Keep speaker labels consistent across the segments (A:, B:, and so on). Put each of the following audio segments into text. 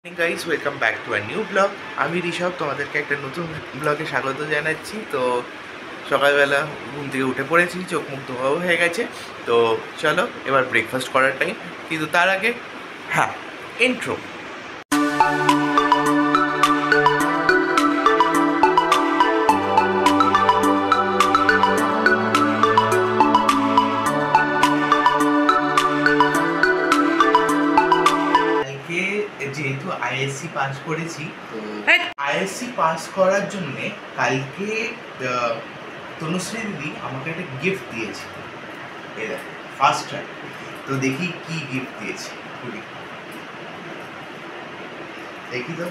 A: Guys welcome back to a new blog. আমি ঋষভ, তোমাদেরকে একটা নতুন ব্লগে স্বাগত জানাচ্ছি। তো সকালবেলা ঘুম থেকে উঠে পড়েছি, চোখ মুখ ধোয়াও হয়ে গেছে। তো চলো এবার ব্রেকফাস্ট করার টাইম, কিন্তু তার আগে হ্যাঁ, ইন্ট্রো। যেহেতু আইএসসি পাস করেছি, তো আইএসসি পাস করার জন্যে কালকে তনুশ্রী দিদি আমাকে একটা গিফট দিয়েছে, এটা ফার্স্ট টাইম। তো দেখি কি গিফট দিয়েছে, দেখি তো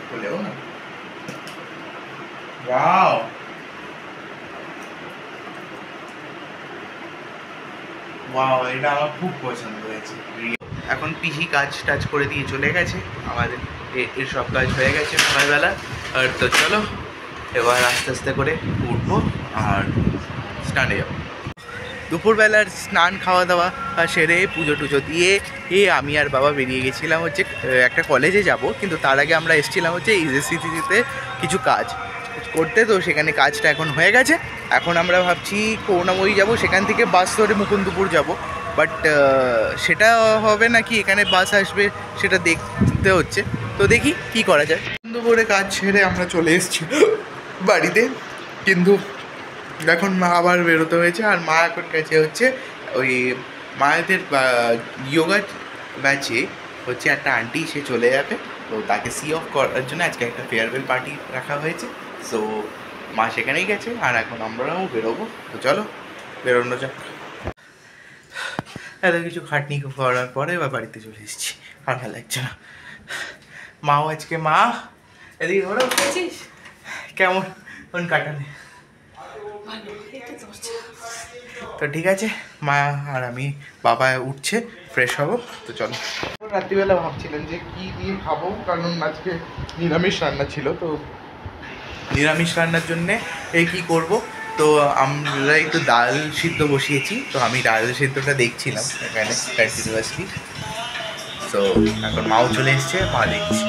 A: খুলেও না। ওয়াও, ওয়াও, এটা আমার খুব পছন্দ হয়েছে। এখন পিসি কাজ টাজ করে দিয়ে চলে গেছে, আমাদের এর সব কাজ হয়ে গেছে সকালবেলা। আর তো চলো এবার আস্তে আস্তে করে উঠবো আর স্নানে যাবো। দুপুরবেলার স্নান খাওয়া দাওয়া সেরে পুজো টুজো দিয়ে আমি আর বাবা বেরিয়ে গেছিলাম হচ্ছে একটা কলেজে যাব, কিন্তু তার আগে আমরা এসেছিলাম হচ্ছে ইউএসসিটিতে কিছু কাজ করতে। তো সেখানে কাজটা এখন হয়ে গেছে। এখন আমরা ভাবছি করুণাময়ী যাব, সেখান থেকে বাস ধরে মুকুন্দপুর যাব। বাট সেটা হবে নাকি এখানে বাস আসবে সেটা দেখতে হচ্ছে। তো দেখি কি করা যায়। মুকুন্দপুরে কাজ ছেড়ে আমরা চলে এসেছি বাড়িতে, কিন্তু এখন মা আবার বেরোতে হয়েছে। আর মা এখন কাছে হচ্ছে ওই মায়েদের যোগা ব্যাচে হচ্ছে একটা আন্টি, সে চলে যাবে। তো তাকে সি অফ করার জন্য আজকে একটা ফেয়ারওয়েল পার্টি রাখা হয়েছে। সো মা সেখানেই গেছে আর এখন আমরাও বেরোবো। তো চলো বেরোনো যাক। এত কিছু খাটনি করার পরে এবার বাড়িতে চলে এসেছি, আর ভালো লাগছে না। মাও আজকে, মা এদিকে ধরো, কেমন কোন কাটালে? তো ঠিক আছে, মা আর আমি বাবা উঠছে, ফ্রেশ হবো। তো চলো। রাত্রিবেলা ভাবছিলেন যে কি দিয়ে খাবো, কারণ আজকে নিরামিষ রান্না ছিল। তো নিরামিষ রান্নার জন্যে এই কী করবো, তো আমরা একটু ডাল সিদ্ধ বসিয়েছি। তো আমি ডাল সিদ্ধটা দেখছিলাম এখানে কন্টিনিউয়াসলি। তো এখন মাও চলে এসছে, মা দেখছি।